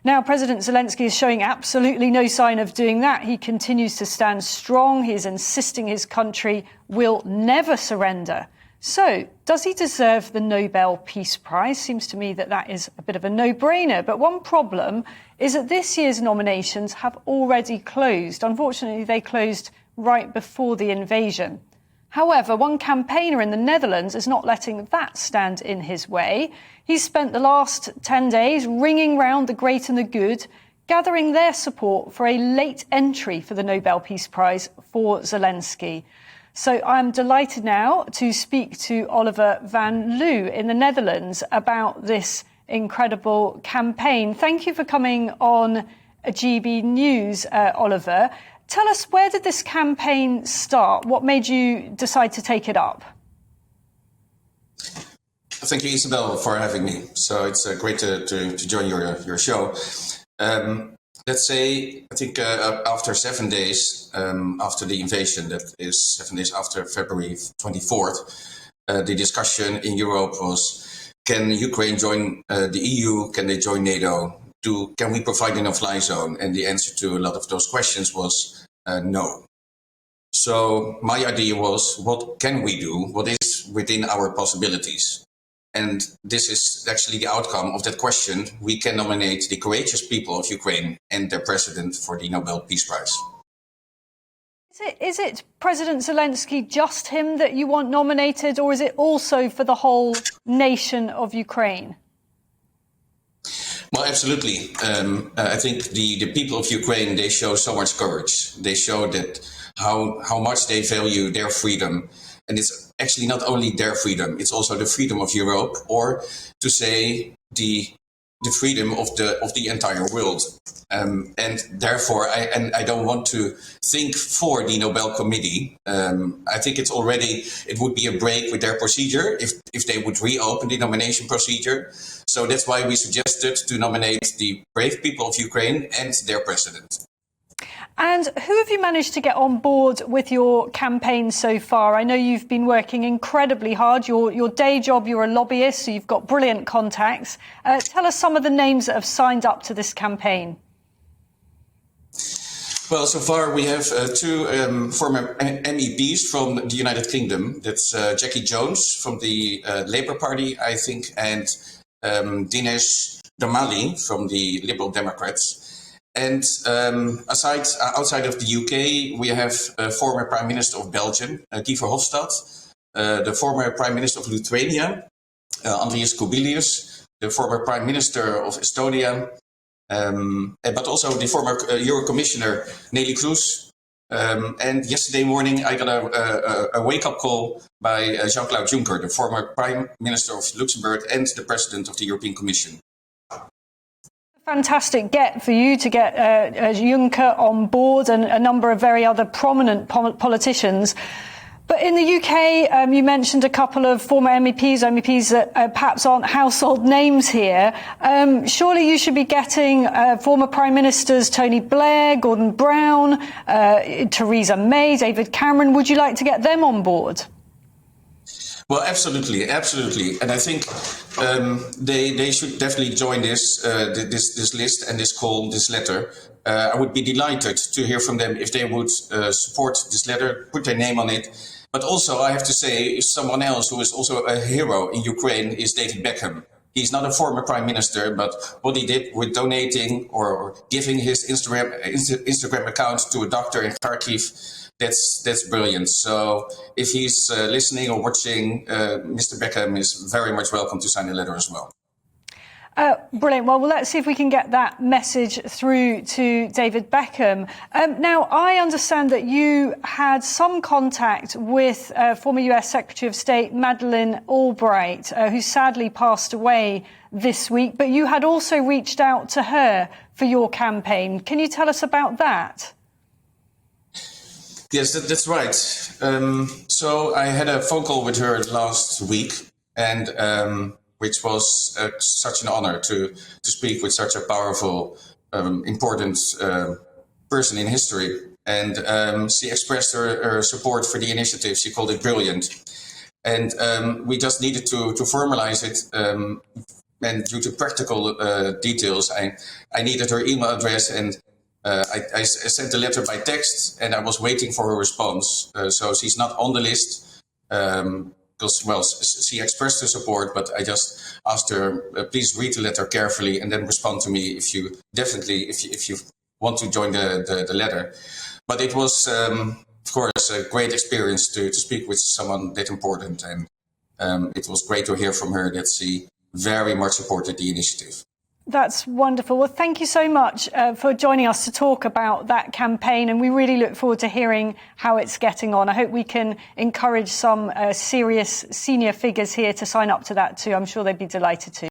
Now, President Zelenskyy is showing absolutely no sign of doing that. He continues to stand strong. He is insisting his country will never surrender. So, does he deserve the Nobel Peace Prize? Seems to me that that is a bit of a no-brainer. But one problem is that this year's nominations have already closed. Unfortunately, they closed right before the invasion. However, one campaigner in the Netherlands is not letting that stand in his way. He's spent the last 10 days ringing round the great and the good, gathering their support for a late entry for the Nobel Peace Prize for Zelenskyy. So I'm delighted now to speak to Oliver van Loo in the Netherlands about this incredible campaign. Thank you for coming on GBNews, Oliver. Tell us, where did this campaign start? What made you decide to take it up? Thank you, Isabel, for having me. So it's great to join your show. Let's say, I think after 7 days after the invasion, that is 7 days after February 24th, the discussion in Europe was, can Ukraine join the EU? Can they join NATO? Can we provide a no-fly zone? And the answer to a lot of those questions was no. So my idea was, what can we do? What is within our possibilities? And this is actually the outcome of that question. We can nominate the courageous people of Ukraine and their president for the Nobel Peace Prize. Is it President Zelenskyy, just him, that you want nominated, or is it also for the whole nation of Ukraine? Well, absolutely. I think the people of Ukraine, they show so much courage. They show that how much they value their freedom. And it's actually not only their freedom, it's also the freedom of Europe, or to say the freedom of the entire world. And therefore, I don't want to think for the Nobel Committee. I think it would be a break with their procedure if they would reopen the nomination procedure. So that's why we suggested to nominate the brave people of Ukraine and their president. And who have you managed to get on board with your campaign so far? I know you've been working incredibly hard. Your day job, you're a lobbyist, so you've got brilliant contacts. Tell us some of the names that have signed up to this campaign. Well, so far we have two former MEPs from the United Kingdom. That's Jackie Jones from the Labour Party, I think, and Dinesh Damali from the Liberal Democrats. And outside of the UK, we have former Prime Minister of Belgium, Guy Verhofstadt, the former Prime Minister of Lithuania, Andrius Kubilius, the former Prime Minister of Estonia, but also the former Euro Commissioner Neelie Kroes. And yesterday morning, I got a wake-up call by Jean-Claude Juncker, the former Prime Minister of Luxembourg and the President of the European Commission. Fantastic get for you to get Juncker on board and a number of very other prominent politicians. But in the UK, you mentioned a couple of former MEPs that perhaps aren't household names here. Surely you should be getting former Prime Ministers Tony Blair, Gordon Brown, Theresa May, David Cameron. Would you like to get them on board? Well, absolutely. And I think they should definitely join this list and this letter. I would be delighted to hear from them if they would support this letter, put their name on it. But also, I have to say, someone else who is also a hero in Ukraine is David Beckham. He's not a former prime minister, but what he did with donating or giving his Instagram account to a doctor in Kharkiv, that's brilliant. So if he's listening or watching, Mr. Beckham is very much welcome to sign a letter as well. Brilliant. Well, let's see if we can get that message through to David Beckham. Now, I understand that you had some contact with former US Secretary of State Madeleine Albright, who sadly passed away this week, but you had also reached out to her for your campaign. Can you tell us about that? Yes, that's right. So I had a phone call with her last week, and which was such an honor to speak with such a powerful, important person in history. And she expressed her support for the initiative. She called it brilliant. And we just needed to formalize it and due to practical details, I needed her email address, and I sent the letter by text, and I was waiting for her response. So she's not on the list because, well, she expressed her support, but I just asked her, please read the letter carefully and then respond to me if you want to join the letter. But it was, of course, a great experience to speak with someone that important, and it was great to hear from her that she very much supported the initiative. That's wonderful. Well, thank you so much for joining us to talk about that campaign, and we really look forward to hearing how it's getting on. I hope we can encourage some serious senior figures here to sign up to that too. I'm sure they'd be delighted to.